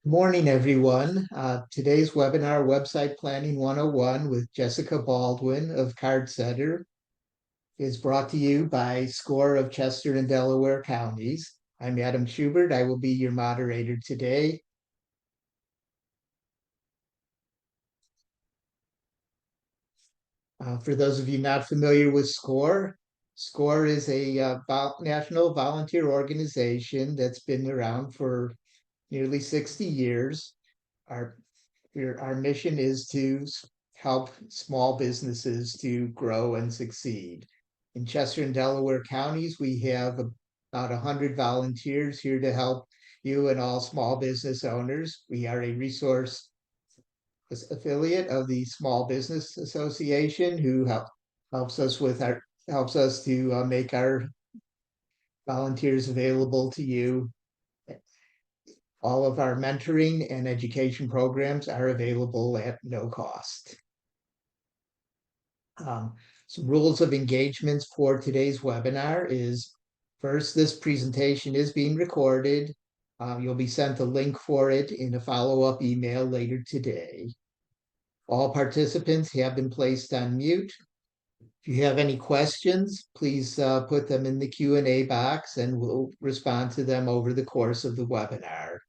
Morning, everyone. Today's webinar, Website Planning 101 with Jessica Baldwin of CardCenter, is brought to you by SCORE of Chester and Delaware counties. I'm Adam Schubert. I will be your moderator today. For those of you not familiar with SCORE, SCORE is a national volunteer organization that's been around for nearly 60 years. Our our mission is to help small businesses to grow and succeed. In Chester and Delaware counties, we have about 100 volunteers here to help you and all small business owners. We are a resource affiliate of the Small Business Association who helps us to make our volunteers available to you. All of our mentoring and education programs are available at no cost. Some rules of engagements for today's webinar is, first, this presentation is being recorded. You'll be sent a link for it in a follow-up email later today. All participants have been placed on mute. If you have any questions, please put them in the Q&A box and we'll respond to them over the course of the webinar.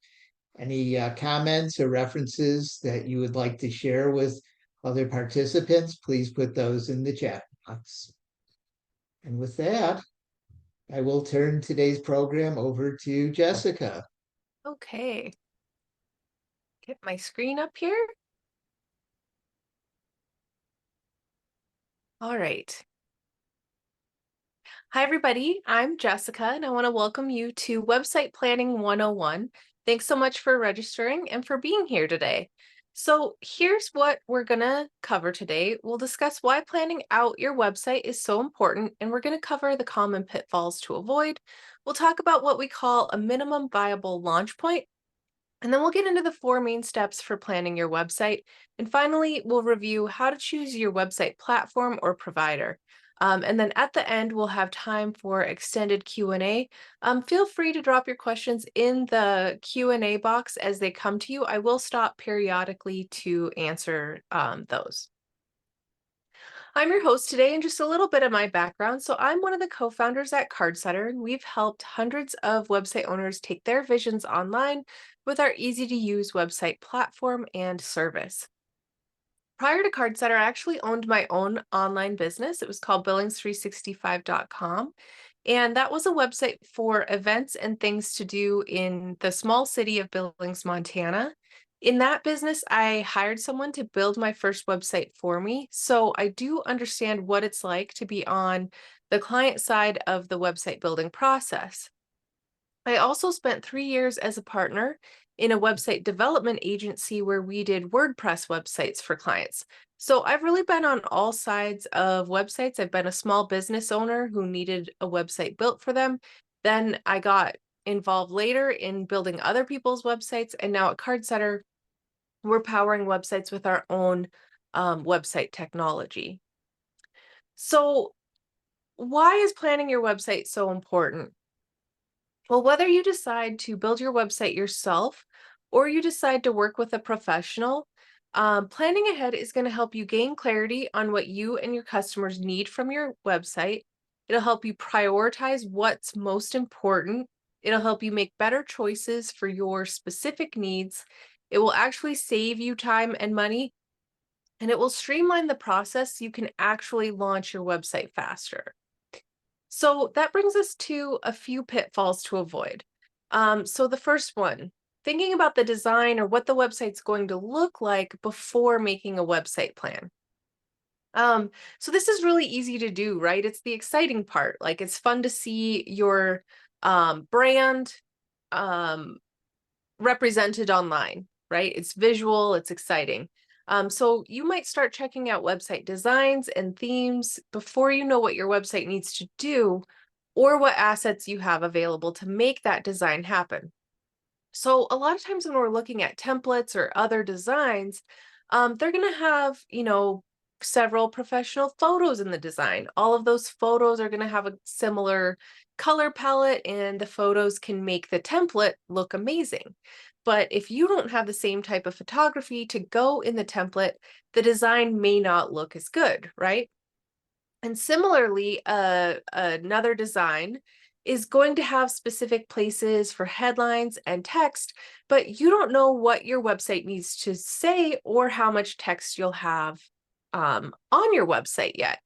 Any comments or references that you would like to share with other participants, please put those in the chat box. And with that, I will turn today's program over to Jessica. Okay. Get my screen up here. All right. Hi, everybody. I'm Jessica, and I want to welcome you to Website Planning 101. Thanks so much for registering and for being here today. So here's what we're going to cover today. We'll discuss why planning out your website is so important, and we're going to cover the common pitfalls to avoid. We'll talk about what we call a minimum viable launch point, and then we'll get into the 4 main steps for planning your website. And finally, we'll review how to choose your website platform or provider. And then at the end, we'll have time for extended Q&A. Feel free to drop your questions in the Q&A box as they come to you. I will stop periodically to answer those. I'm your host today, and just a little bit of my background. So I'm one of the co-founders at CardCenter, and we've helped hundreds of website owners take their visions online with our easy-to-use website platform and service. Prior to CardCenter, I actually owned my own online business. It was called Billings365.com. And that was a website for events and things to do in the small city of Billings, Montana. In that business, I hired someone to build my first website for me. So I do understand what it's like to be on the client side of the website building process. I also spent 3 years as a partner in a website development agency where we did WordPress websites for clients. So I've really been on all sides of websites. I've been a small business owner who needed a website built for them. Then I got involved later in building other people's websites. And now at CardCenter, we're powering websites with our own website technology. So why is planning your website so important? Well, whether you decide to build your website yourself or you decide to work with a professional, planning ahead is going to help you gain clarity on what you and your customers need from your website. It'll help you prioritize what's most important. It'll help you make better choices for your specific needs. It will actually save you time and money, and it will streamline the process so you can actually launch your website faster. So that brings us to a few pitfalls to avoid. So the first one, thinking about the design or what the website's going to look like before making a website plan. So this is really easy to do, right? It's the exciting part. Like, it's fun to see your brand represented online, right? It's visual, it's exciting. So you might start checking out website designs and themes before you know what your website needs to do or what assets you have available to make that design happen. So a lot of times when we're looking at templates or other designs, they're going to have, several professional photos in the design. All of those photos are going to have a similar color palette, and the photos can make the template look amazing. But if you don't have the same type of photography to go in the template, the design may not look as good, right? And similarly, another design is going to have specific places for headlines and text, but you don't know what your website needs to say or how much text you'll have on your website yet.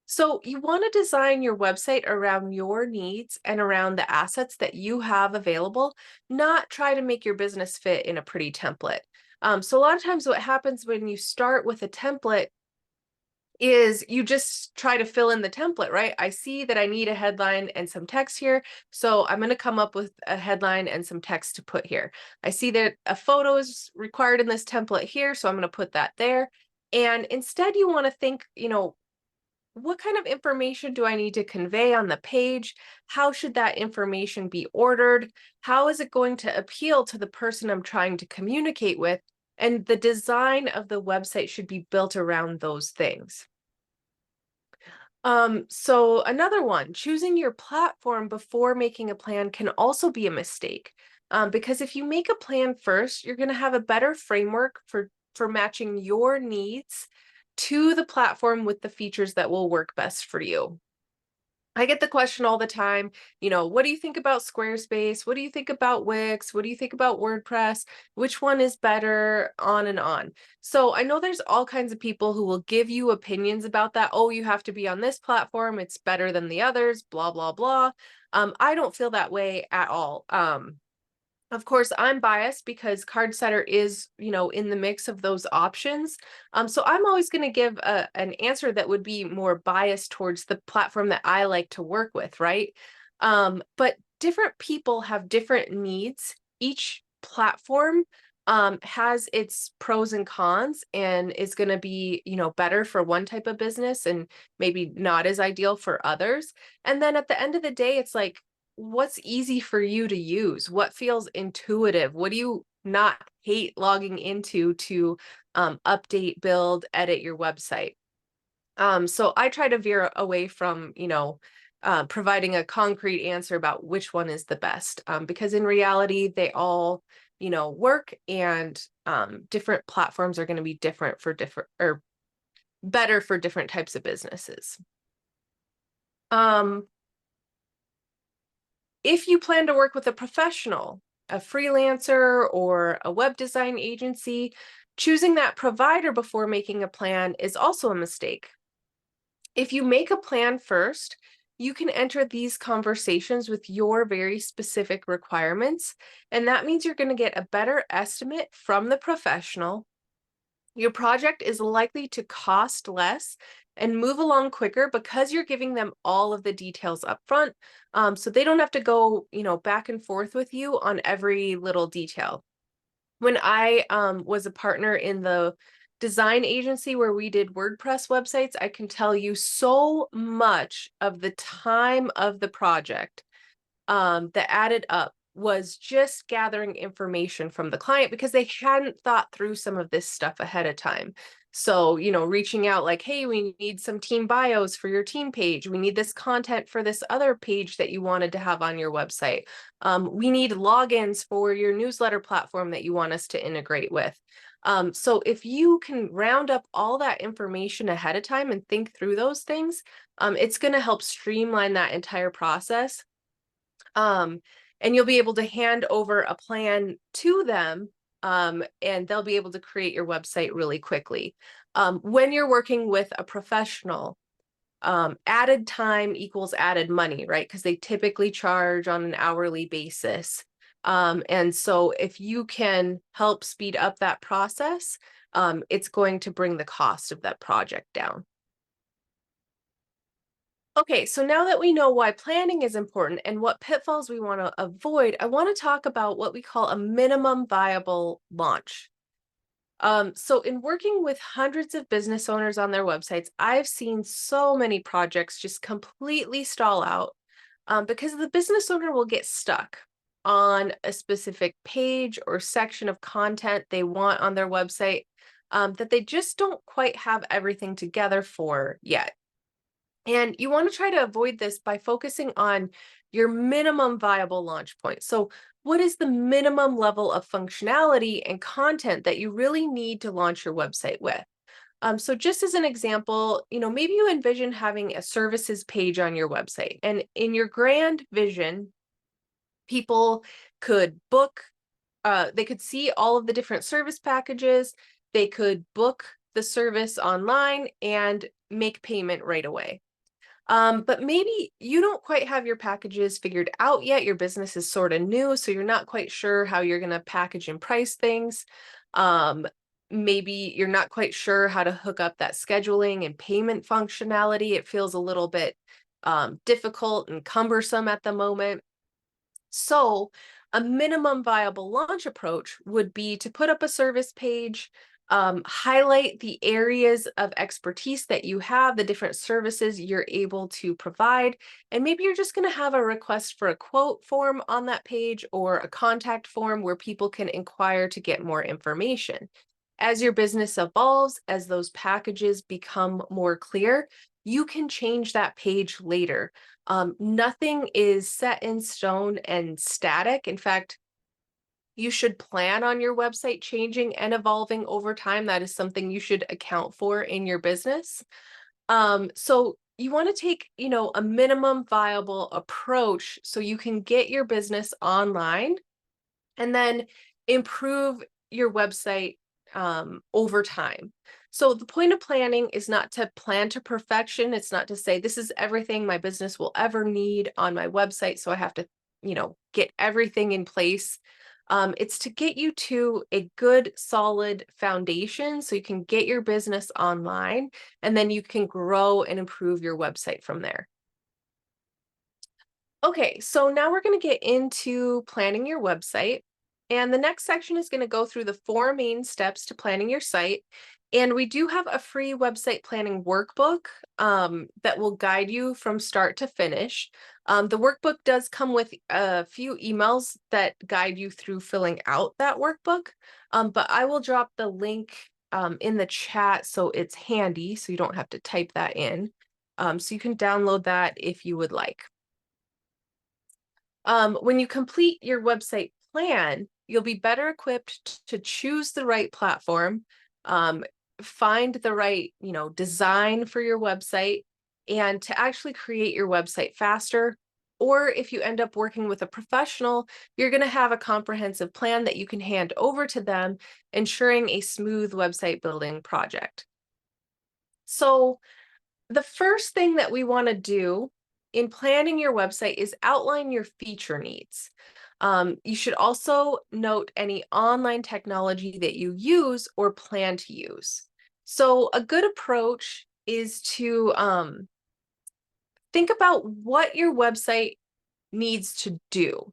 So you want to design your website around your needs and around the assets that you have available, not try to make your business fit in a pretty template. So a lot of times what happens when you start with a template is you just try to fill in the template, right? I see that I need a headline and some text here, so I'm going to come up with a headline and some text to put here. I see that a photo is required in this template here, so I'm going to put that there. And instead you want to think, what kind of information do I need to convey on the page? How should that information be ordered? How is it going to appeal to the person I'm trying to communicate with? And the design of the website should be built around those things. So another one, choosing your platform before making a plan can also be a mistake. Because if you make a plan first, you're going to have a better framework for matching your needs to the platform with the features that will work best for you. I get the question all the time, what do you think about Squarespace? What do you think about Wix? What do you think about WordPress? Which one is better? On and on. So I know there's all kinds of people who will give you opinions about that. Oh, you have to be on this platform. It's better than the others, blah, blah, blah. I don't feel that way at all. Of course, I'm biased because Cardsetter is, in the mix of those options. So I'm always going to give an answer that would be more biased towards the platform that I like to work with, right? But different people have different needs. Each platform has its pros and cons and is going to be, better for one type of business and maybe not as ideal for others. And then at the end of the day, it's like, what's easy for you to use? What feels intuitive? What do you not hate logging into to update, build, edit your website? So I try to veer away from, providing a concrete answer about which one is the best, because in reality, they all, work, and different platforms are going to be different for different, or better for different types of businesses. If you plan to work with a professional, a freelancer, or a web design agency, choosing that provider before making a plan is also a mistake. If you make a plan first, you can enter these conversations with your very specific requirements, and that means you're going to get a better estimate from the professional. Your project is likely to cost less and move along quicker because you're giving them all of the details up front. So they don't have to go, back and forth with you on every little detail. When I was a partner in the design agency where we did WordPress websites, I can tell you so much of the time of the project that added up was just gathering information from the client because they hadn't thought through some of this stuff ahead of time. So, reaching out like, hey, we need some team bios for your team page. We need this content for this other page that you wanted to have on your website. We need logins for your newsletter platform that you want us to integrate with. So if you can round up all that information ahead of time and think through those things, it's going to help streamline that entire process. And you'll be able to hand over a plan to them, and they'll be able to create your website really quickly. When you're working with a professional, added time equals added money, right? Because they typically charge on an hourly basis. And so if you can help speed up that process, it's going to bring the cost of that project down. Okay, so now that we know why planning is important and what pitfalls we want to avoid, I want to talk about what we call a minimum viable launch. So in working with hundreds of business owners on their websites, I've seen so many projects just completely stall out because the business owner will get stuck on a specific page or section of content they want on their website. that they just don't quite have everything together for yet. And you want to try to avoid this by focusing on your minimum viable launch point. So, what is the minimum level of functionality and content that you really need to launch your website with? So just as an example, maybe you envision having a services page on your website, and in your grand vision, people could book, they could see all of the different service packages, they could book the service online and make payment right away. But maybe you don't quite have your packages figured out yet. Your business is sort of new, so you're not quite sure how you're going to package and price things. Um, Maybe you're not quite sure how to hook up that scheduling and payment functionality. It feels a little bit difficult and cumbersome at the moment. So, a minimum viable launch approach would be to put up a service page, highlight the areas of expertise that you have, the different services you're able to provide, and maybe you're just going to have a request for a quote form on that page or a contact form where people can inquire to get more information. As your business evolves, as those packages become more clear, you can change that page later. Nothing is set in stone and static. In fact, you should plan on your website changing and evolving over time. That is something you should account for in your business. So you want to take, a minimum viable approach so you can get your business online and then improve your website over time. So the point of planning is not to plan to perfection. It's not to say this is everything my business will ever need on my website, so I have to, get everything in place. It's to get you to a good, solid foundation so you can get your business online and then you can grow and improve your website from there. Okay, so now we're going to get into planning your website. And the next section is going to go through the 4 main steps to planning your site. And we do have a free website planning workbook that will guide you from start to finish. The workbook does come with a few emails that guide you through filling out that workbook, but I will drop the link in the chat so it's handy, so you don't have to type that in. So you can download that if you would like. When you complete your website plan, you'll be better equipped to choose the right platform, find the right, design for your website, and to actually create your website faster. Or if you end up working with a professional, you're going to have a comprehensive plan that you can hand over to them, ensuring a smooth website building project. So the first thing that we want to do in planning your website is outline your feature needs. You should also note any online technology that you use or plan to use. So a good approach is to think about what your website needs to do.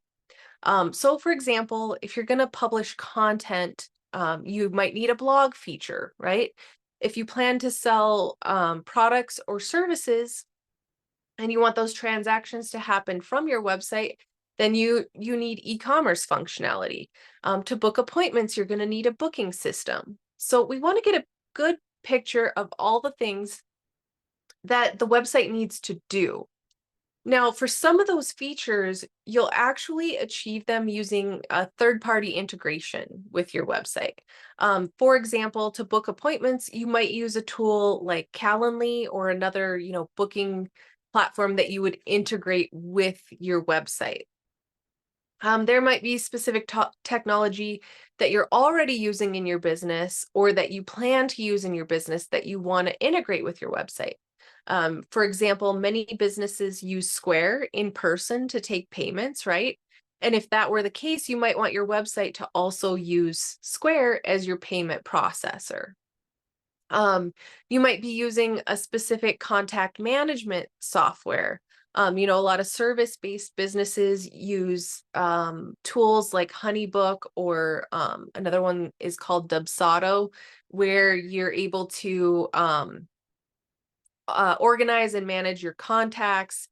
So for example, if you're going to publish content, you might need a blog feature, right? If you plan to sell products or services and you want those transactions to happen from your website, then you need e-commerce functionality. To book appointments, you're going to need a booking system. So we want to get a good picture of all the things that the website needs to do. Now, for some of those features, you'll actually achieve them using a third-party integration with your website. For example, to book appointments, you might use a tool like Calendly or another, booking platform that you would integrate with your website. There might be specific technology that you're already using in your business or that you plan to use in your business that you want to integrate with your website. For example, many businesses use Square in person to take payments, right? And if that were the case, you might want your website to also use Square as your payment processor. You might be using a specific contact management software. A lot of service-based businesses use tools like HoneyBook or another one is called Dubsado, where you're able to organize and manage your contacts,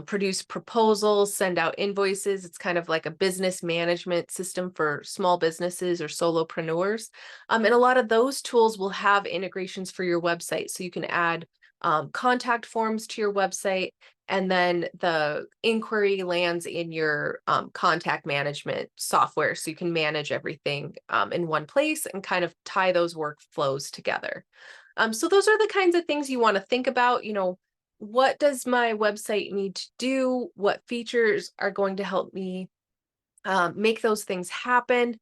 produce proposals, send out invoices. It's kind of like a business management system for small businesses or solopreneurs. And a lot of those tools will have integrations for your website. So you can add contact forms to your website, and then the inquiry lands in your contact management software. So you can manage everything in one place and kind of tie those workflows together. So those are the kinds of things you want to think about. What does my website need to do? What features are going to help me make those things happen?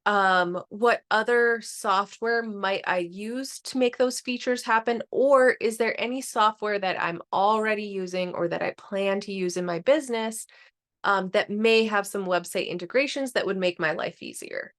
What other software might I use to make those features happen? Or is there any software that I'm already using or that I plan to use in my business that may have some website integrations that would make my life easier?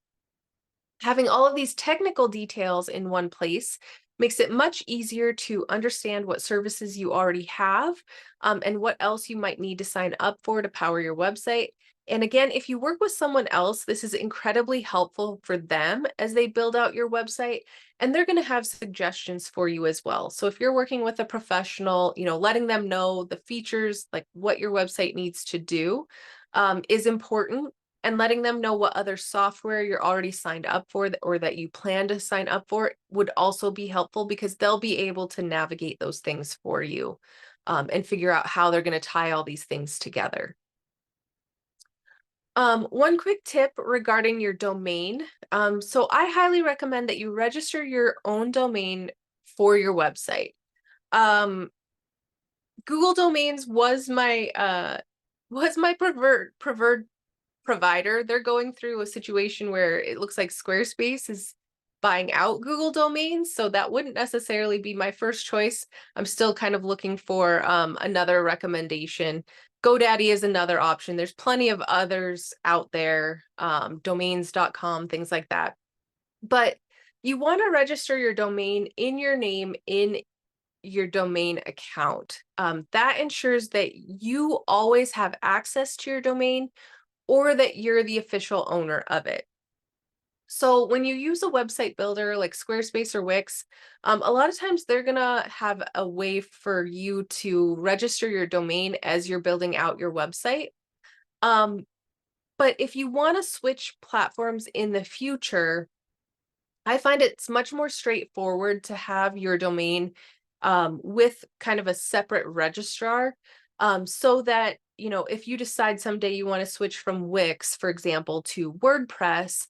Having all of these technical details in one place makes it much easier to understand what services you already have and what else you might need to sign up for to power your website. And again, if you work with someone else, this is incredibly helpful for them as they build out your website, and they're going to have suggestions for you as well. So if you're working with a professional, letting them know the features, like what your website needs to do, is important, and letting them know what other software you're already signed up for or that you plan to sign up for would also be helpful, because they'll be able to navigate those things for you and figure out how they're going to tie all these things together. One quick tip regarding your domain. So I highly recommend that you register your own domain for your website. Google Domains was my preferred provider. They're going through a situation where it looks like Squarespace is buying out Google Domains, so that wouldn't necessarily be my first choice. I'm still kind of looking for another recommendation. GoDaddy is another option. There's plenty of others out there, domains.com, things like that. But you want to register your domain in your name in your domain account. That ensures that you always have access to your domain, or that you're the official owner of it. So when you use a website builder like Squarespace or Wix, a lot of times they're gonna have a way for you to register your domain as you're building out your website. But if you want to switch platforms in the future, I find it's much more straightforward to have your domain with kind of a separate registrar, so that, if you decide someday you want to switch from Wix, for example, to WordPress,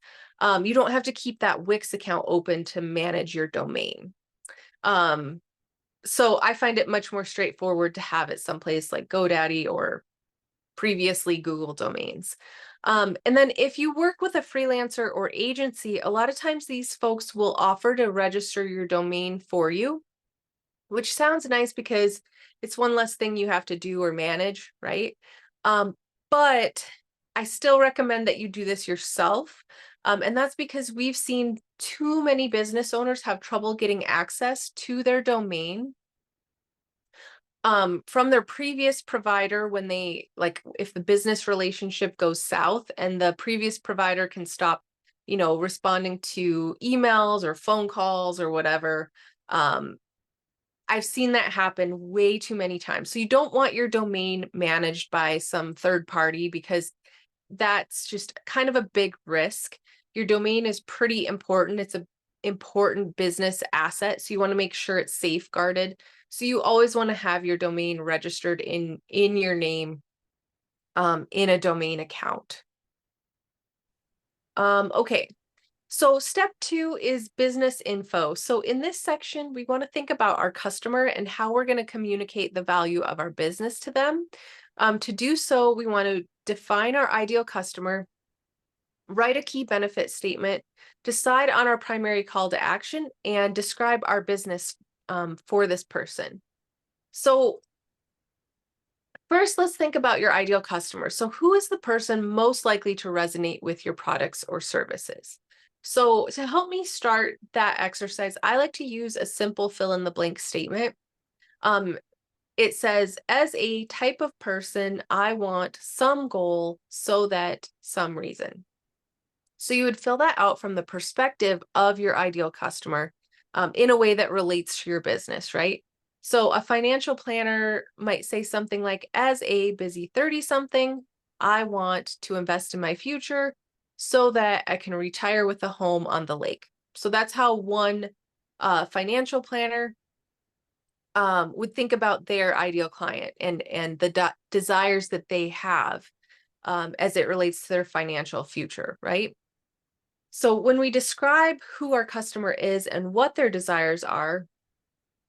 you don't have to keep that Wix account open to manage your domain. So I find it much more straightforward to have it someplace like GoDaddy or previously Google Domains. And then if you work with a freelancer or agency, a lot of times these folks will offer to register your domain for you, which sounds nice because it's one less thing you have to do or manage, right? But I still recommend that you do this yourself. And that's because we've seen too many business owners have trouble getting access to their domain from their previous provider when they, like, if the business relationship goes south and the previous provider can stop, responding to emails or phone calls or whatever. I've seen that happen way too many times. So you don't want your domain managed by some third party, because that's just kind of a big risk. Your domain is pretty important. It's an important business asset. So you want to make sure it's safeguarded. So you always want to have your domain registered in your name in a domain account. Okay. So step 2 is business info. So in this section, we want to think about our customer and how we're going to communicate the value of our business to them. To do so, we want to define our ideal customer, write a key benefit statement, decide on our primary call to action, and describe our business for this person. So first, let's think about your ideal customer. So who is the person most likely to resonate with your products or services? So to help me start that exercise, I like to use a simple fill in the blank statement. It says, as a type of person, I want some goal so that some reason. So you would fill that out from the perspective of your ideal customer in a way that relates to your business, right? So a financial planner might say something like, as a busy 30-something, I want to invest in my future so that I can retire with a home on the lake. So that's how one financial planner would think about their ideal client and the desires that they have as it relates to their financial future, right? So when we describe who our customer is and what their desires are,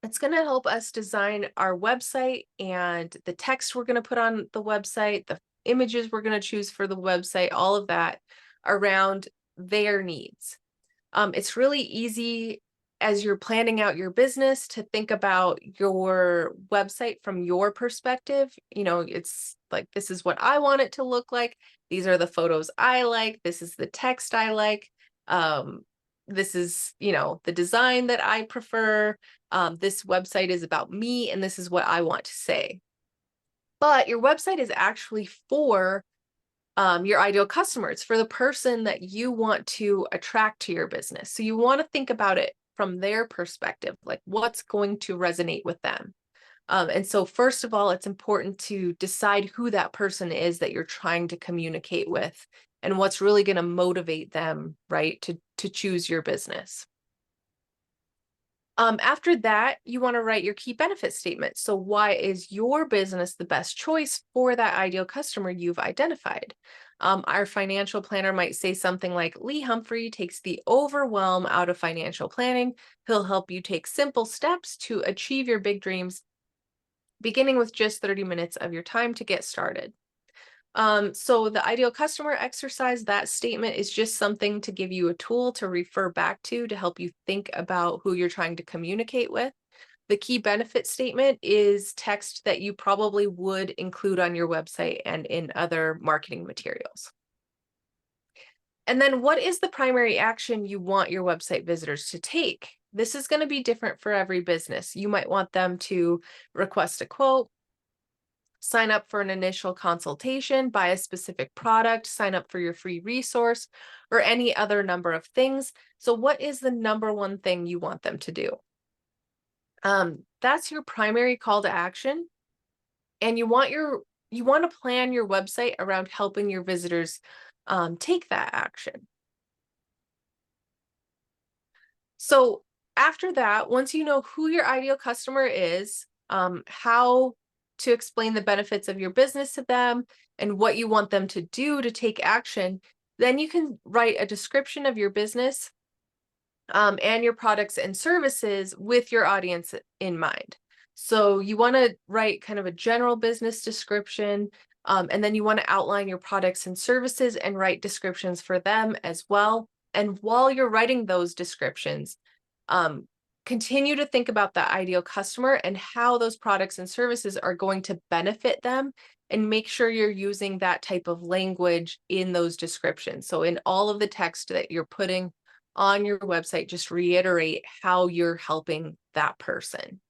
it's going to help us design our website and the text we're going to put on the website, the images we're going to choose for the website, all of that around their needs. It's really easy as you're planning out your business to think about your website from your perspective. You know, it's like, this is what I want it to look like. These are the photos I like. This is the text I like. This is, you know, the design that I prefer. This website is about me, and this is what I want to say. But your website is actually for your ideal customer. It's for the person that you want to attract to your business. So you want to think about it from their perspective, like what's going to resonate with them. And so first of all, it's important to decide who that person is that you're trying to communicate with and what's really going to motivate them, right, to choose your business. After that, you want to write your key benefit statement. So why is your business the best choice for that ideal customer you've identified? Our financial planner might say something like, Lee Humphrey takes the overwhelm out of financial planning. He'll help you take simple steps to achieve your big dreams, beginning with just 30 minutes of your time to get started. So the ideal customer exercise, that statement is just something to give you a tool to refer back to help you think about who you're trying to communicate with. The key benefit statement is text that you probably would include on your website and in other marketing materials. And then what is the primary action you want your website visitors to take? This is going to be different for every business. You might want them to request a quote, sign up for an initial consultation, buy a specific product, sign up for your free resource, or any other number of things. So what is the number one thing you want them to do? That's your primary call to action. And you want to plan your website around helping your visitors take that action. So after that, once you know who your ideal customer is, how to explain the benefits of your business to them, and what you want them to do to take action, then you can write a description of your business and your products and services with your audience in mind. So you want to write kind of a general business description, and then you want to outline your products and services and write descriptions for them as well. And while you're writing those descriptions, continue to think about the ideal customer and how those products and services are going to benefit them, and make sure you're using that type of language in those descriptions. So in all of the text that you're putting on your website, just reiterate how you're helping that person.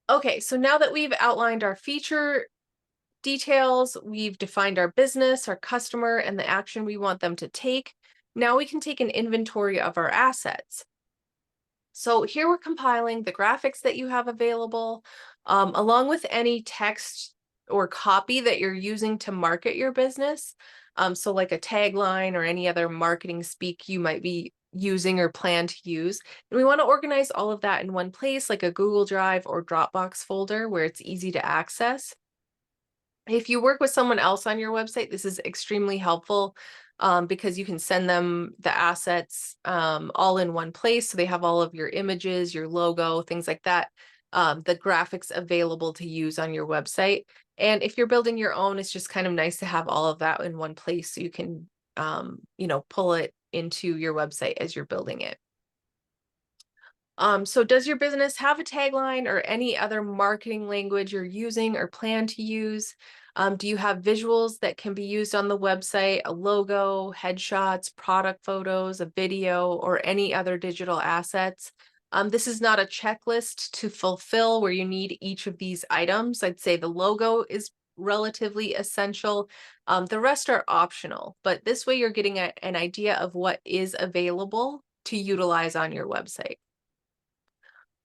Okay, so now that we've outlined our feature details, we've defined our business, our customer, and the action we want them to take, now we can take an inventory of our assets. So here we're compiling the graphics that you have available, along with any text or copy that you're using to market your business. So like a tagline or any other marketing speak you might be using or plan to use. And we want to organize all of that in one place, like a Google Drive or Dropbox folder where it's easy to access. If you work with someone else on your website, this is extremely helpful because you can send them the assets all in one place. So they have all of your images, your logo, things like that, the graphics available to use on your website. And if you're building your own, it's just kind of nice to have all of that in one place so you can, pull it into your website as you're building it. So does your business have a tagline or any other marketing language you're using or plan to use? Do you have visuals that can be used on the website, a logo, headshots, product photos, a video, or any other digital assets? This is not a checklist to fulfill where you need each of these items. I'd say the logo is relatively essential. The rest are optional, but this way you're getting an idea of what is available to utilize on your website.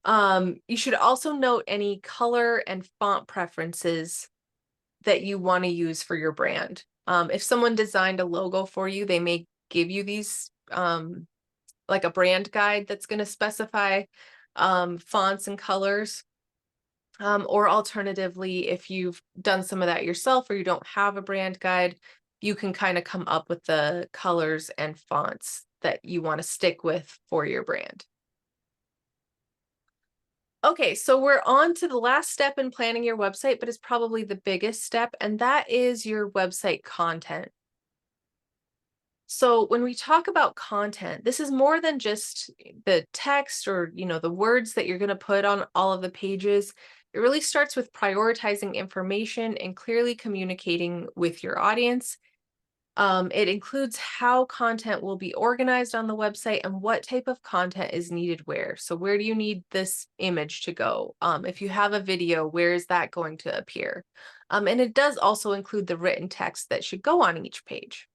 You should also note any color and font preferences that you want to use for your brand. If someone designed a logo for you, they may give you these like a brand guide that's going to specify fonts and colors. Or alternatively, if you've done some of that yourself or you don't have a brand guide, you can kind of come up with the colors and fonts that you want to stick with for your brand. Okay, so we're on to the last step in planning your website, but it's probably the biggest step, and that is your website content. So when we talk about content, this is more than just the text or, the words that you're going to put on all of the pages. It really starts with prioritizing information and clearly communicating with your audience. It includes how content will be organized on the website and what type of content is needed where. So where do you need this image to go? If you have a video, where is that going to appear? And it does also include the written text that should go on each page.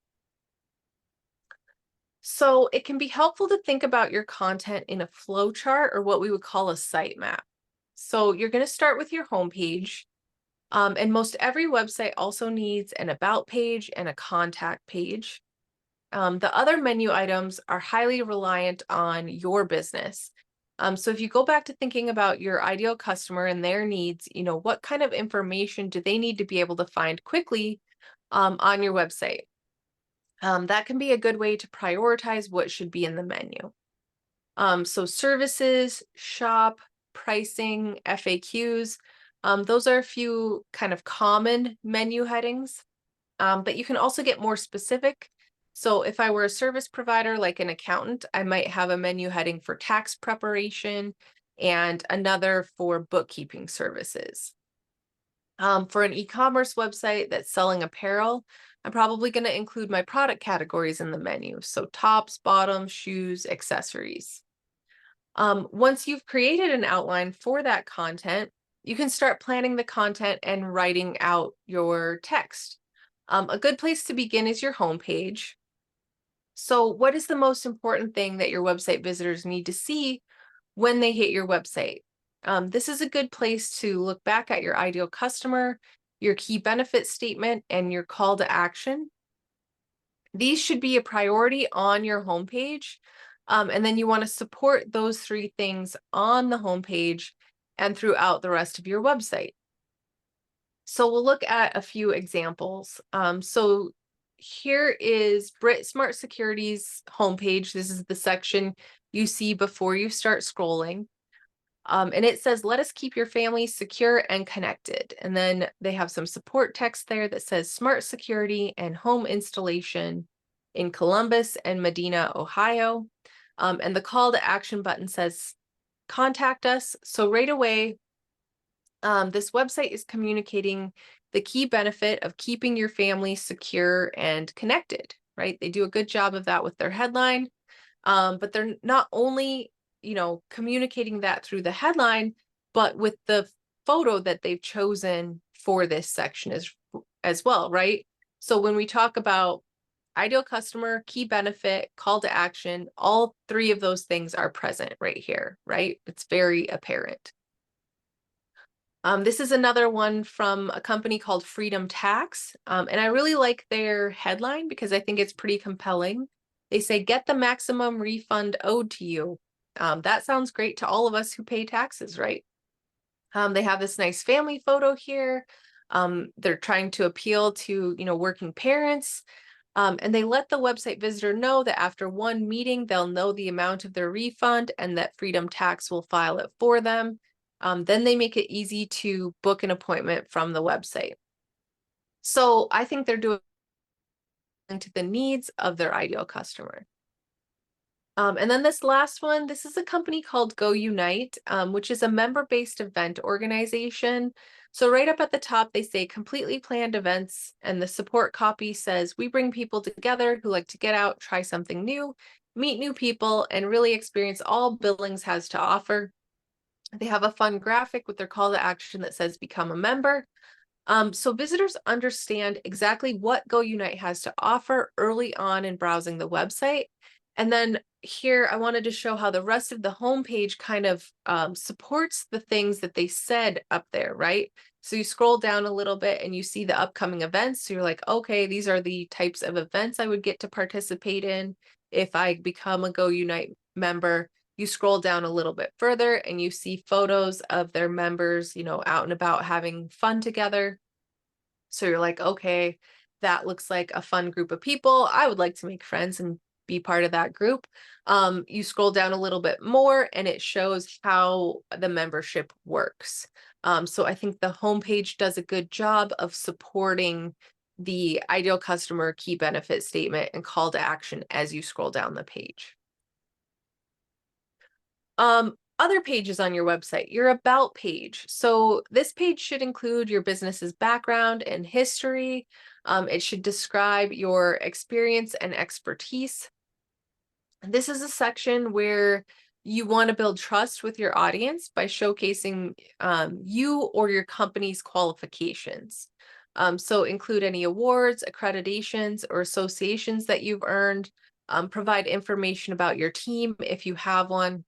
So it can be helpful to think about your content in a flow chart or what we would call a sitemap. So you're going to start with your homepage. And most every website also needs an about page and a contact page. The other menu items are highly reliant on your business. So if you go back to thinking about your ideal customer and their needs, what kind of information do they need to be able to find quickly on your website? That can be a good way to prioritize what should be in the menu. So services, shop, pricing, FAQs, those are a few kind of common menu headings, but you can also get more specific. So if I were a service provider like an accountant, I might have a menu heading for tax preparation and another for bookkeeping services. For an e-commerce website that's selling apparel, I'm probably going to include my product categories in the menu. So tops, bottoms, shoes, accessories. Once you've created an outline for that content, you can start planning the content and writing out your text. A good place to begin is your homepage. So what is the most important thing that your website visitors need to see when they hit your website? This is a good place to look back at your ideal customer, your key benefit statement, and your call to action. These should be a priority on your homepage. And then you want to support those three things on the homepage and throughout the rest of your website. So we'll look at a few examples. So here is Brit Smart Security's homepage. This is the section you see before you start scrolling. And it says, let us keep your family secure and connected. And then they have some support text there that says smart security and home installation in Columbus and Medina, Ohio. And the call to action button says, contact us. So right away, this website is communicating the key benefit of keeping your family secure and connected, right? They do a good job of that with their headline, but they're not only communicating that through the headline, but with the photo that they've chosen for this section as well, right? So when we talk about ideal customer, key benefit, call to action, all three of those things are present right here, right? It's very apparent. This is another one from a company called Freedom Tax. And I really like their headline because I think it's pretty compelling. They say, get the maximum refund owed to you. That sounds great to all of us who pay taxes, right? They have this nice family photo here. They're trying to appeal to, working parents. And they let the website visitor know that after one meeting, they'll know the amount of their refund and that Freedom Tax will file it for them. Then they make it easy to book an appointment from the website. So I think they're doing to the needs of their ideal customer. And then this last one, this is a company called Go Unite, which is a member-based event organization. So right up at the top, they say completely planned events, and the support copy says, we bring people together who like to get out, try something new, meet new people, and really experience all Billings has to offer. They have a fun graphic with their call to action that says become a member. So visitors understand exactly what Go Unite has to offer early on in browsing the website. And then here I wanted to show how the rest of the homepage kind of supports the things that they said up there, right? So you scroll down a little bit and you see the upcoming events. So you're like, okay, these are the types of events I would get to participate in if I become a Go Unite member. You scroll down a little bit further and you see photos of their members, out and about having fun together. So you're like, okay, that looks like a fun group of people. I would like to make friends and be part of that group. You scroll down a little bit more and it shows how the membership works. So I think the homepage does a good job of supporting the ideal customer key benefit statement and call to action as you scroll down the page. Other pages on your website, your about page. So this page should include your business's background and history. It should describe your experience and expertise. This is a section where you want to build trust with your audience by showcasing you or your company's qualifications. So include any awards, accreditations, or associations that you've earned. Provide information about your team if you have one.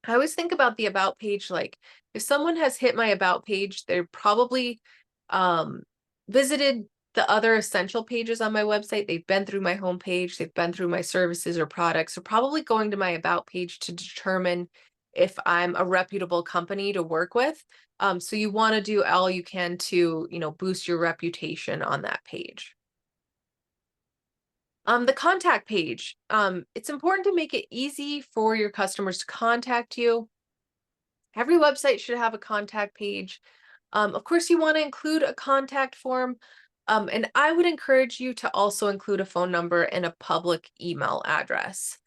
I always think about the about page, like if someone has hit my about page, they're probably visited the other essential pages on my website. They've been through my homepage, they've been through my services or products, so probably going to my about page to determine if I'm a reputable company to work with. So you want to do all you can to, boost your reputation on that page. The contact page, it's important to make it easy for your customers to contact you. Every website should have a contact page. Of course, you want to include a contact form, and I would encourage you to also include a phone number and a public email address.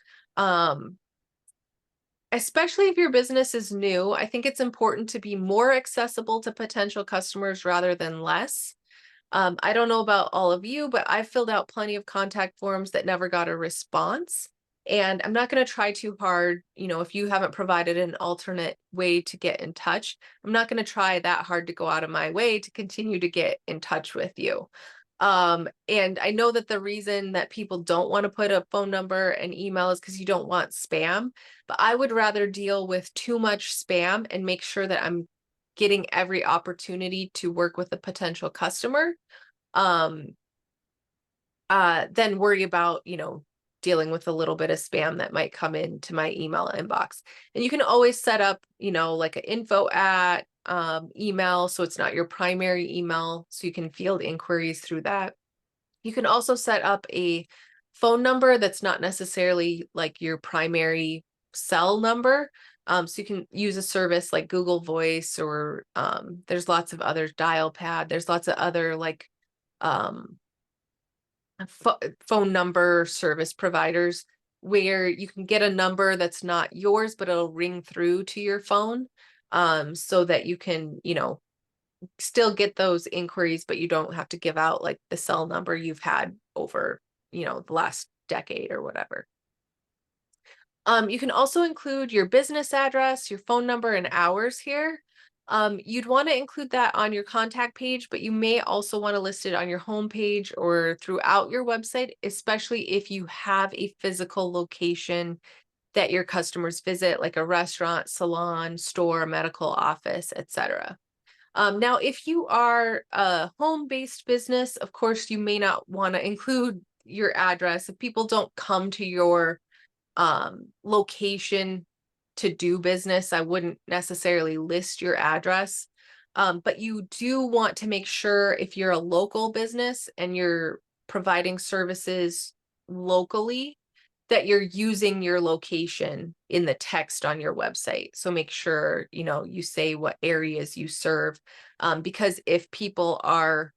Especially if your business is new, I think it's important to be more accessible to potential customers rather than less. I don't know about all of you, but I've filled out plenty of contact forms that never got a response. And I'm not going to try too hard. If you haven't provided an alternate way to get in touch, I'm not going to try that hard to go out of my way to continue to get in touch with you. And I know that the reason that people don't want to put a phone number and email is because you don't want spam, but I would rather deal with too much spam and make sure that I'm getting every opportunity to work with a potential customer, then worry about, dealing with a little bit of spam that might come into my email inbox. And you can always set up, like an info at email, so it's not your primary email, so you can field inquiries through that. You can also set up a phone number that's not necessarily like your primary cell number. So you can use a service like Google Voice, or there's lots of other Dialpad. There's lots of other like phone number service providers where you can get a number that's not yours, but it'll ring through to your phone, so that you can, still get those inquiries, but you don't have to give out like the cell number you've had over, the last decade or whatever. You can also include your business address, your phone number, and hours here. You'd want to include that on your contact page, but you may also want to list it on your homepage or throughout your website, especially if you have a physical location that your customers visit, like a restaurant, salon, store, medical office, etc. Now, if you are a home-based business, of course, you may not want to include your address. If people don't come to your location to do business, I wouldn't necessarily list your address. But you do want to make sure, if you're a local business and you're providing services locally, that you're using your location in the text on your website. So make sure, you say what areas you serve, because if people are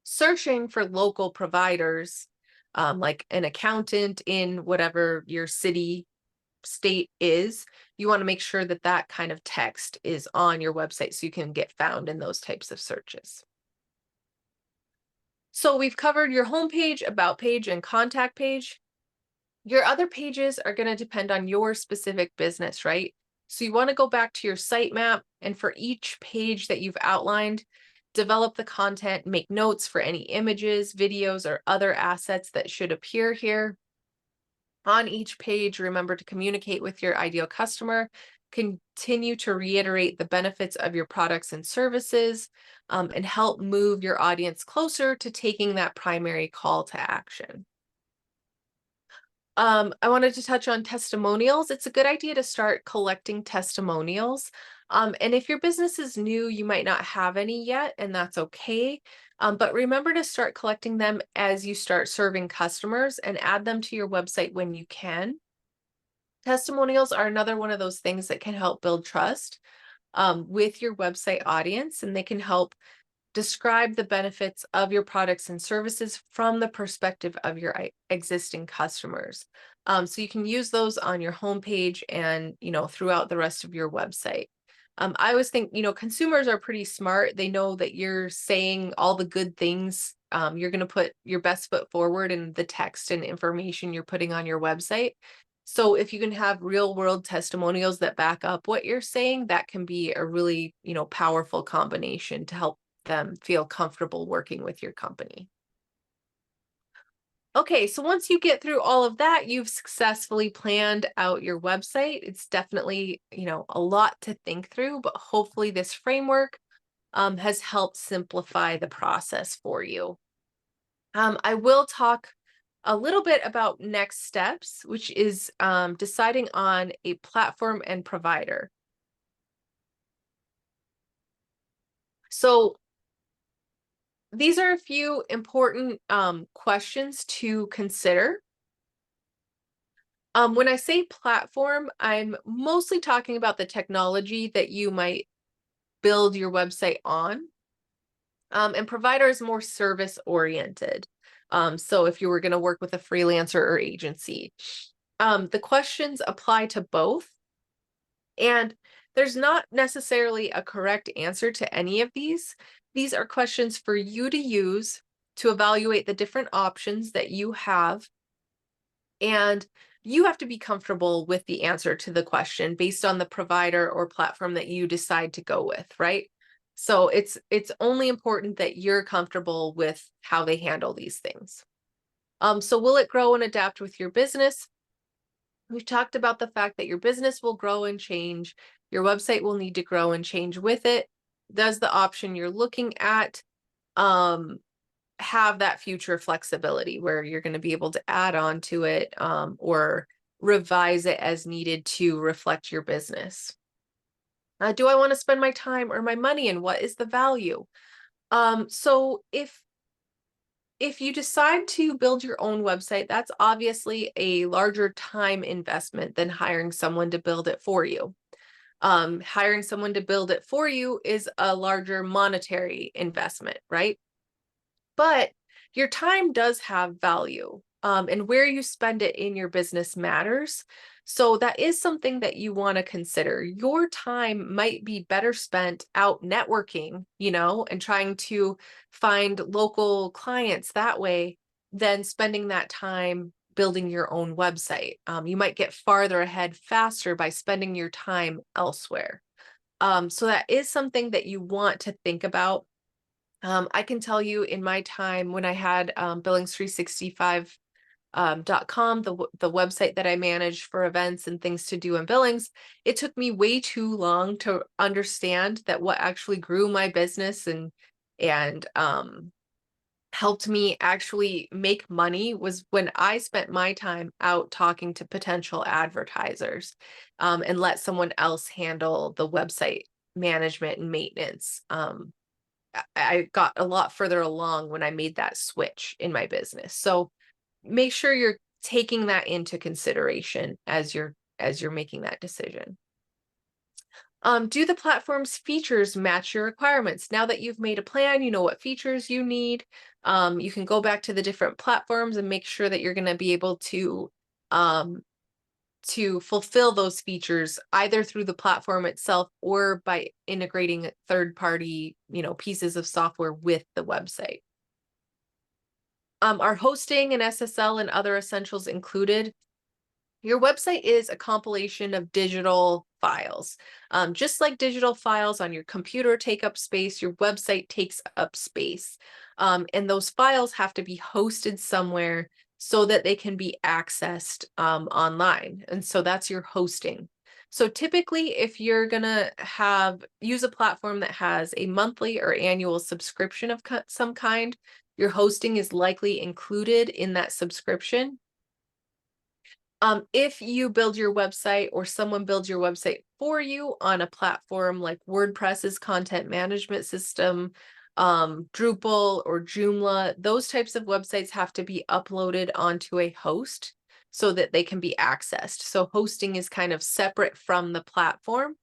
searching for local providers, like an accountant in whatever your city, state is, you want to make sure that that kind of text is on your website so you can get found in those types of searches. So we've covered your homepage, about page, and contact page. Your other pages are going to depend on your specific business, right? So you want to go back to your sitemap, and for each page that you've outlined, develop the content, make notes for any images, videos, or other assets that should appear here. On each page, remember to communicate with your ideal customer, continue to reiterate the benefits of your products and services, and help move your audience closer to taking that primary call to action. I wanted to touch on testimonials. It's a good idea to start collecting testimonials. And if your business is new, you might not have any yet, and that's okay. But remember to start collecting them as you start serving customers and add them to your website when you can. Testimonials are another one of those things that can help build trust with your website audience, and they can help describe the benefits of your products and services from the perspective of your existing customers. So you can use those on your homepage and, throughout the rest of your website. I always think, consumers are pretty smart. They know that you're saying all the good things. You're going to put your best foot forward in the text and information you're putting on your website. So if you can have real world testimonials that back up what you're saying, that can be a really, powerful combination to help them feel comfortable working with your company. Okay, so once you get through all of that, you've successfully planned out your website. It's definitely, a lot to think through, but hopefully this framework has helped simplify the process for you. I will talk a little bit about next steps, which is deciding on a platform and provider. So these are a few important questions to consider. When I say platform, I'm mostly talking about the technology that you might build your website on. And provider is more service oriented. So if you were going to work with a freelancer or agency, the questions apply to both. And there's not necessarily a correct answer to any of these. These are questions for you to use to evaluate the different options that you have. And you have to be comfortable with the answer to the question based on the provider or platform that you decide to go with, right? So it's only important that you're comfortable with how they handle these things. So will it grow and adapt with your business? We've talked about the fact that your business will grow and change. Your website will need to grow and change with it. Does the option you're looking at have that future flexibility where you're going to be able to add on to it or revise it as needed to reflect your business? Do I want to spend my time or my money, and what is the value? So if you decide to build your own website, that's obviously a larger time investment than hiring someone to build it for you. Hiring someone to build it for you is a larger monetary investment, right? But your time does have value, and where you spend it in your business matters. So that is something that you want to consider. Your time might be better spent out networking, and trying to find local clients that way than spending that time building your own website. You might get farther ahead faster by spending your time elsewhere. So that is something that you want to think about. I can tell you in my time when I had Billings365 .com, the website that I managed for events and things to do in Billings, it took me way too long to understand that what actually grew my business and helped me actually make money was when I spent my time out talking to potential advertisers and let someone else handle the website management and maintenance. I got a lot further along when I made that switch in my business. So make sure you're taking that into consideration as you're making that decision. Do the platform's features match your requirements? Now that you've made a plan, you know what features you need. You can go back to the different platforms and make sure that you're going to be able to fulfill those features either through the platform itself or by integrating third-party, pieces of software with the website. Are hosting and SSL and other essentials included? Your website is a compilation of digital files. Just like digital files on your computer take up space, your website takes up space. And those files have to be hosted somewhere so that they can be accessed online. And so that's your hosting. So typically, if you're gonna use a platform that has a monthly or annual subscription of some kind, your hosting is likely included in that subscription. If you build your website or someone builds your website for you on a platform like WordPress's content management system, Drupal or Joomla, those types of websites have to be uploaded onto a host so that they can be accessed. So hosting is kind of separate from the platform.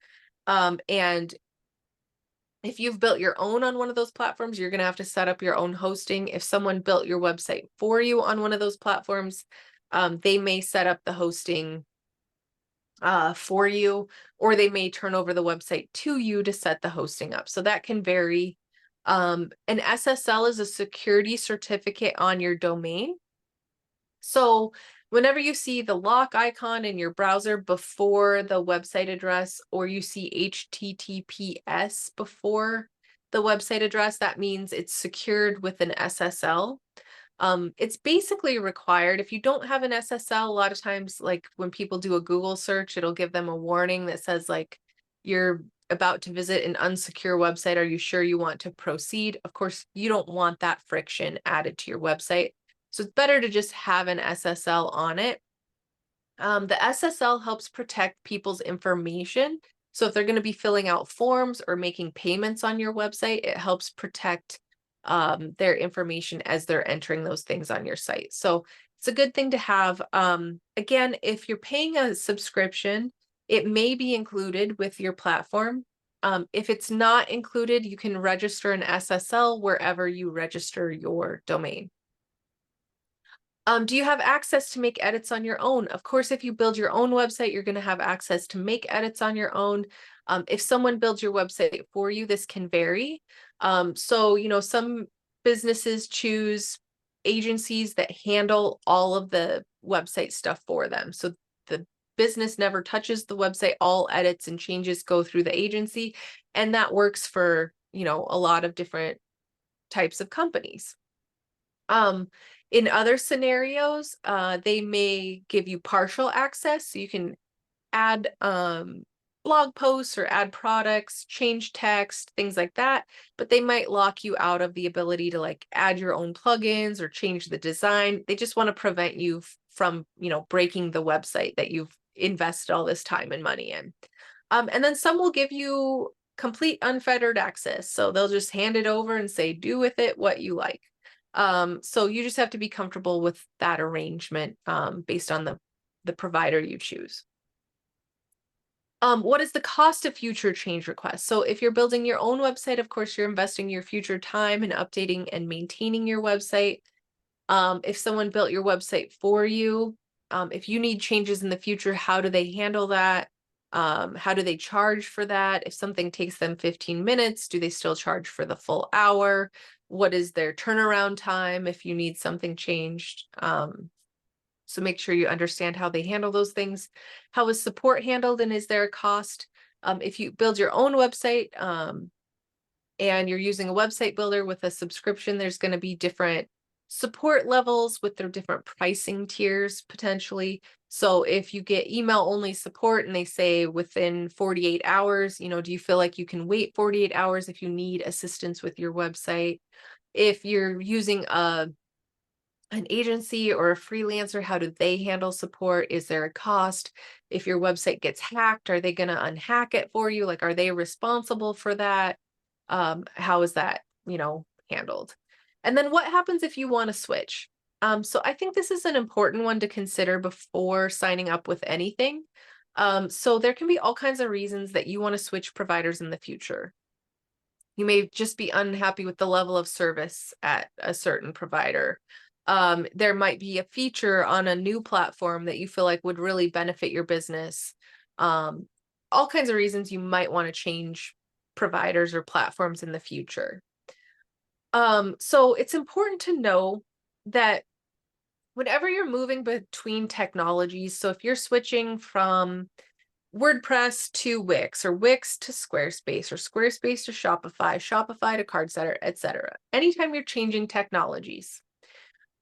And if you've built your own on one of those platforms, you're going to have to set up your own hosting. If someone built your website for you on one of those platforms, they may set up the hosting for you, or they may turn over the website to you to set the hosting up. So that can vary. An SSL is a security certificate on your domain. So whenever you see the lock icon in your browser before the website address, or you see HTTPS before the website address, that means it's secured with an SSL. It's basically required. If you don't have an SSL, a lot of times, like when people do a Google search, it'll give them a warning that says like, you're about to visit an unsecure website. Are you sure you want to proceed? Of course, you don't want that friction added to your website. So it's better to just have an SSL on it. The SSL helps protect people's information. So if they're going to be filling out forms or making payments on your website, it helps protect their information as they're entering those things on your site. So it's a good thing to have. Again, if you're paying a subscription, it may be included with your platform. If it's not included, you can register an SSL wherever you register your domain. Do you have access to make edits on your own? Of course, if you build your own website, you're going to have access to make edits on your own. If someone builds your website for you, this can vary. So, some businesses choose agencies that handle all of the website stuff for them. So the business never touches the website. All edits and changes go through the agency. And that works for, a lot of different types of companies. In other scenarios, they may give you partial access, so you can add blog posts or add products, change text, things like that, but they might lock you out of the ability to like add your own plugins or change the design. They just want to prevent you from, breaking the website that you've invested all this time and money in. And then some will give you complete unfettered access. So they'll just hand it over and say, do with it what you like. So you just have to be comfortable with that arrangement based on the provider you choose. What is the cost of future change requests? So if you're building your own website, of course, you're investing your future time in updating and maintaining your website. If someone built your website for you, if you need changes in the future, how do they handle that? How do they charge for that? If something takes them 15 minutes, do they still charge for the full hour? What is their turnaround time if you need something changed? So make sure you understand how they handle those things. How is support handled, and is there a cost? If you build your own website and you're using a website builder with a subscription, there's going to be different support levels with their different pricing tiers potentially. So if you get email only support and they say within 48 hours, do you feel like you can wait 48 hours if you need assistance with your website? If you're using an agency or a freelancer, how do they handle support? Is there a cost? If your website gets hacked, are they going to unhack it for you? Like, are they responsible for that? How is that, handled? And then what happens if you want to switch? So I think this is an important one to consider before signing up with anything. So there can be all kinds of reasons that you want to switch providers in the future. You may just be unhappy with the level of service at a certain provider. There might be a feature on a new platform that you feel like would really benefit your business. All kinds of reasons you might want to change providers or platforms in the future. So it's important to know that whenever you're moving between technologies, so if you're switching from WordPress to Wix, or Wix to Squarespace, or Squarespace to Shopify, Shopify to CardSetter, etc. Anytime you're changing technologies,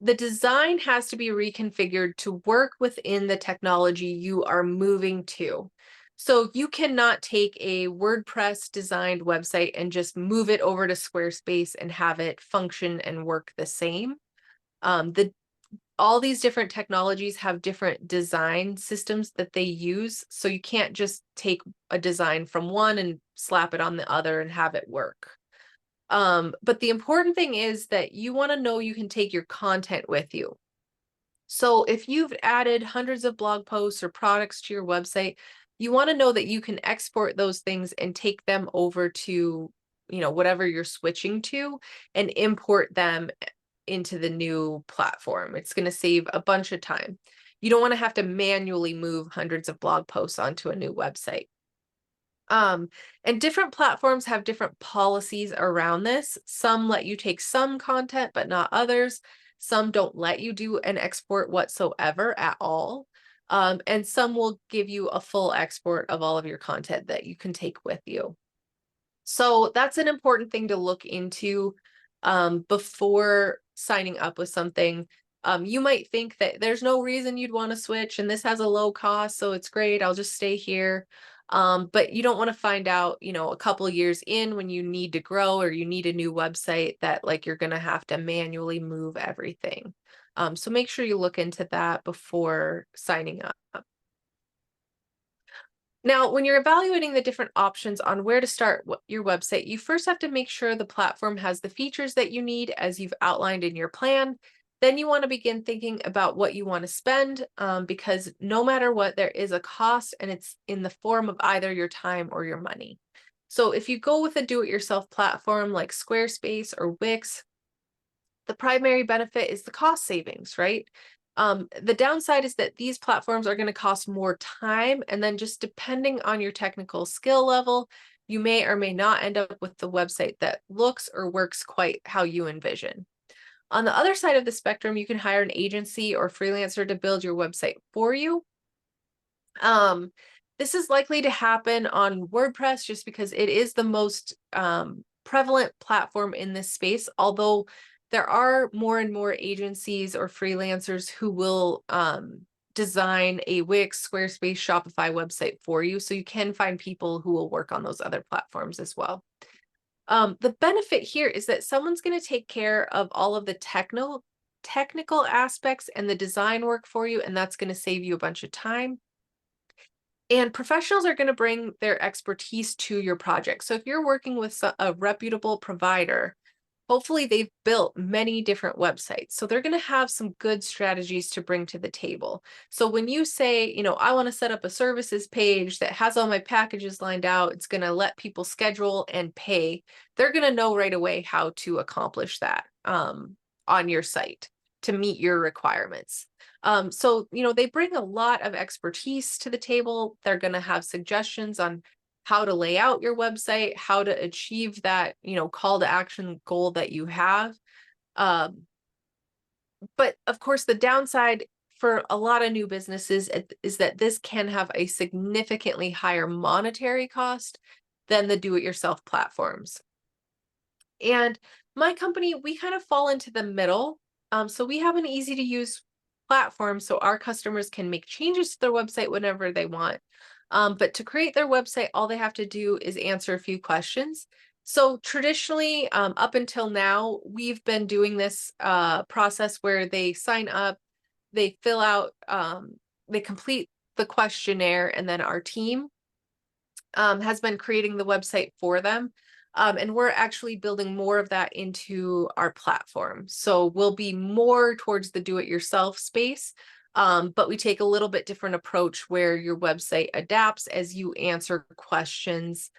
the design has to be reconfigured to work within the technology you are moving to. So you cannot take a WordPress designed website and just move it over to Squarespace and have it function and work the same. All these different technologies have different design systems that they use. So you can't just take a design from one and slap it on the other and have it work. But the important thing is that you want to know you can take your content with you. So if you've added hundreds of blog posts or products to your website, you want to know that you can export those things and take them over to, whatever you're switching to and import them into the new platform. It's going to save a bunch of time. You don't want to have to manually move hundreds of blog posts onto a new website. And different platforms have different policies around this. Some let you take some content, but not others. Some don't let you do an export whatsoever at all. And some will give you a full export of all of your content that you can take with you. So that's an important thing to look into before signing up with something. You might think that there's no reason you'd want to switch and this has a low cost, so it's great, I'll just stay here. But you don't want to find out, a couple of years in when you need to grow or you need a new website that like you're going to have to manually move everything. So make sure you look into that before signing up. Now, when you're evaluating the different options on where to start your website, you first have to make sure the platform has the features that you need as you've outlined in your plan. Then you want to begin thinking about what you want to spend because no matter what, there is a cost and it's in the form of either your time or your money. So if you go with a do-it-yourself platform like Squarespace or Wix, the primary benefit is the cost savings, right? The downside is that these platforms are going to cost more time, and then just depending on your technical skill level, you may or may not end up with the website that looks or works quite how you envision. On the other side of the spectrum, you can hire an agency or freelancer to build your website for you. This is likely to happen on WordPress just because it is the most prevalent platform in this space, although there are more and more agencies or freelancers who will design a Wix, Squarespace, Shopify website for you. So you can find people who will work on those other platforms as well. The benefit here is that someone's going to take care of all of the technical aspects and the design work for you, and that's going to save you a bunch of time. And professionals are going to bring their expertise to your project. So if you're working with a reputable provider, hopefully they've built many different websites. So they're going to have some good strategies to bring to the table. So when you say, I want to set up a services page that has all my packages lined out, it's going to let people schedule and pay, they're going to know right away how to accomplish that on your site to meet your requirements. So, they bring a lot of expertise to the table. They're going to have suggestions on how to lay out your website, how to achieve that, call to action goal that you have. But of course, the downside for a lot of new businesses is that this can have a significantly higher monetary cost than the do-it-yourself platforms. And my company, we kind of fall into the middle. So we have an easy to use platform so our customers can make changes to their website whenever they want. But to create their website, all they have to do is answer a few questions. So traditionally, up until now, we've been doing this process where they sign up, they fill out, they complete the questionnaire, and then our team has been creating the website for them. And we're actually building more of that into our platform. So we'll be more towards the do-it-yourself space, but we take a little bit different approach where your website adapts as you answer questions.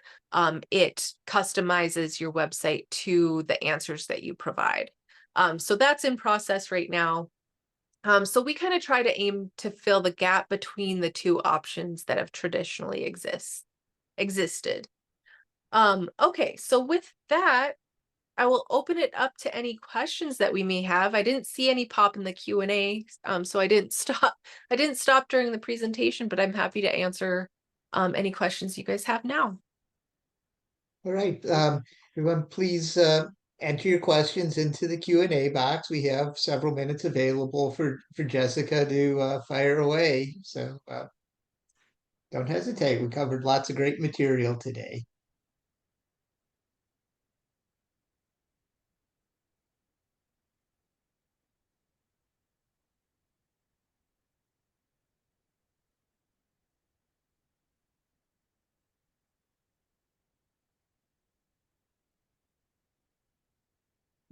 It customizes your website to the answers that you provide. So that's in process right now. So we kind of try to aim to fill the gap between the two options that have traditionally existed. Okay, so with that, I will open it up to any questions that we may have. I didn't see any pop in the Q&A, so I didn't stop during the presentation, but I'm happy to answer any questions you guys have now. All right, everyone, please enter your questions into the Q&A box. We have several minutes available for Jessica to fire away. So don't hesitate. We covered lots of great material today.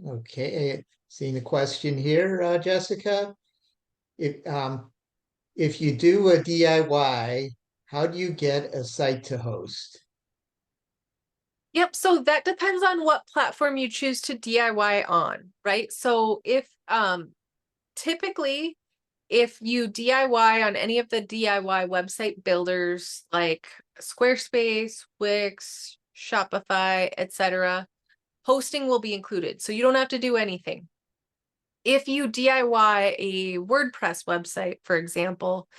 Okay, seeing a question here, Jessica. If if you do a DIY, how do you get a site to host? Yep, so that depends on what platform you choose to DIY on, right? So if typically if you DIY on any of the DIY website builders like Squarespace, Wix, Shopify, etc., hosting will be included. So you don't have to do anything. If you DIY a WordPress website, for example,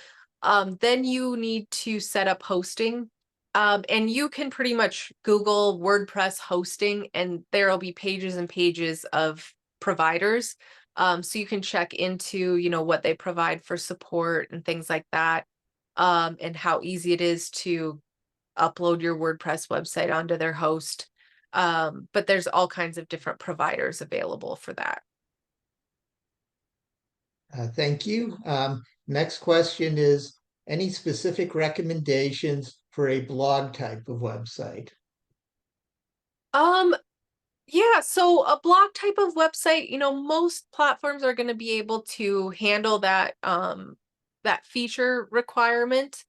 then you need to set up hosting. And you can pretty much Google WordPress hosting, and there'll be pages and pages of providers. So you can check into, what they provide for support and things like that, and how easy it is to upload your WordPress website onto their host. But there's all kinds of different providers available for that. Thank you. Next question is, any specific recommendations for a blog type of website? Um, Yeah, so a blog type of website, most platforms are going to be able to handle that feature requirement.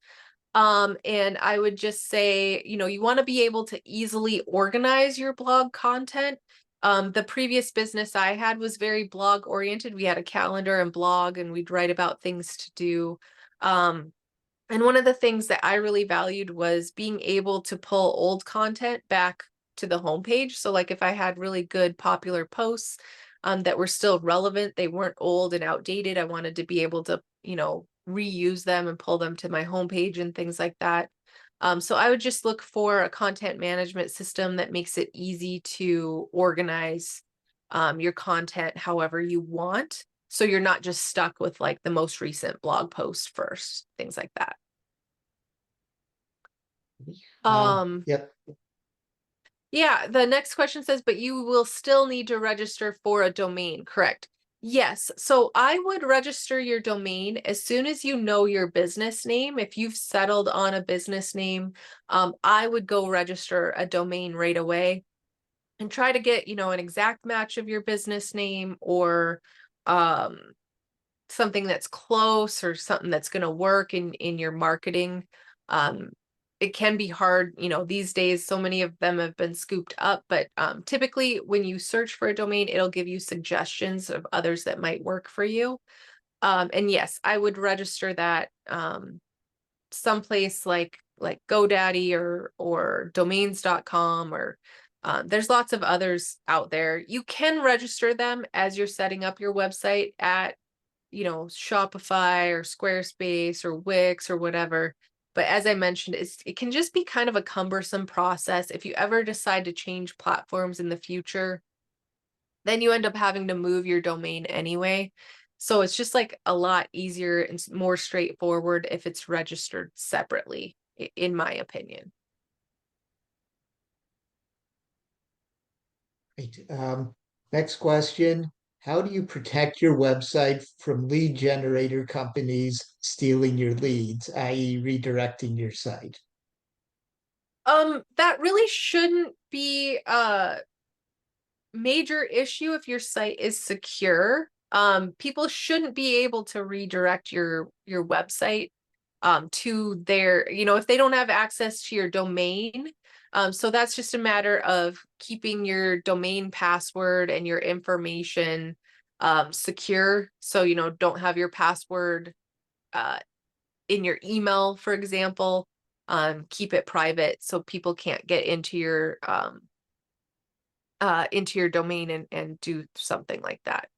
And I would just say, you want to be able to easily organize your blog content. The previous business I had was very blog oriented. We had a calendar and blog, and we'd write about things to do. Um, and one of the things that I really valued was being able to pull old content back to the homepage. So like if I had really good popular posts that were still relevant, they weren't old and outdated, I wanted to be able to, reuse them and pull them to my homepage and things like that. So I would just look for a content management system that makes it easy to organize your content however you want. So you're not just stuck with like the most recent blog post first, things like that. Um, Yep. yeah, the next question says, but you will still need to register for a domain, correct? Yes, so I would register your domain as soon as you know your business name. If you've settled on a business name, I would go register a domain right away and try to get, an exact match of your business name or um, something that's close or something that's going to work in your marketing. Um, it can be hard, these days, so many of them have been scooped up, but typically when you search for a domain, it'll give you suggestions of others that might work for you. And yes, I would register that someplace like GoDaddy or domains.com or there's lots of others out there. You can register them as you're setting up your website at Shopify or Squarespace or Wix or whatever. But as I mentioned, it can just be kind of a cumbersome process. If you ever decide to change platforms in the future, then you end up having to move your domain anyway. So it's just like a lot easier and more straightforward if it's registered separately, in my opinion. Right. Next question. How do you protect your website from lead generator companies stealing your leads, i.e. redirecting your site? That really shouldn't be a major issue if your site is secure. People shouldn't be able to redirect your website to their, if they don't have access to your domain. So that's just a matter of keeping your domain password and your information secure. So, don't have your password uh, in your email, for example. Keep it private so people can't get into your domain and do something like that.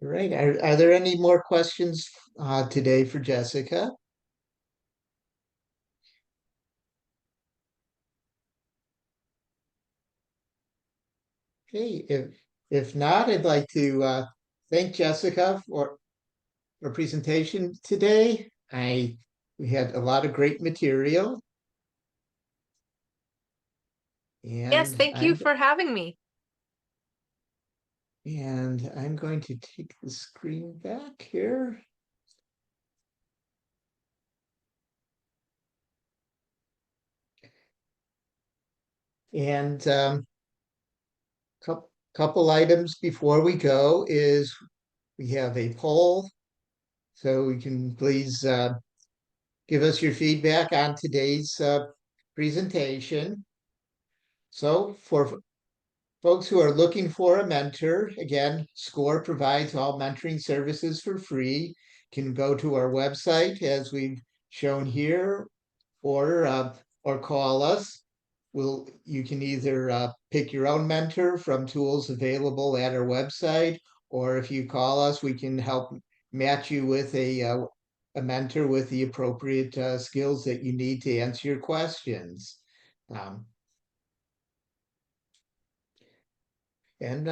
All right. Are there any more questions today for Jessica? Okay, if not, I'd like to thank Jessica for her presentation today. We had a lot of great material, Yes, and thank you for having me. I'm going to take the screen back here. And couple items before we go is we have a poll, so you can please give us your feedback on today's presentation. So for folks who are looking for a mentor, again, SCORE provides all mentoring services for free. Can go to our website as we've shown here, or call us. You can either pick your own mentor from tools available at our website, or if you call us, we can help match you with a mentor with the appropriate skills that you need to answer your questions. Um, and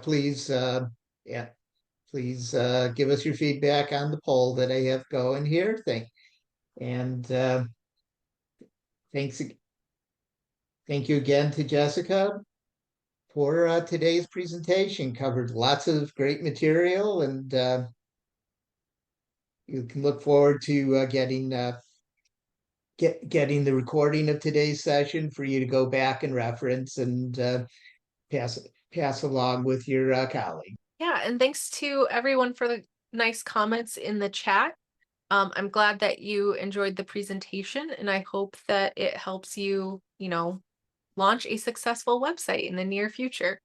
please, yeah, please give us your feedback on the poll that I have going here. And thanks, thank you again to Jessica for today's presentation. Covered lots of great material, and you can look forward to getting the recording of today's session for you to go back and reference and pass pass along with your colleague. Yeah, and thanks to everyone for the nice comments in the chat. I'm glad that you enjoyed the presentation, and I hope that it helps you, launch a successful website in the near future.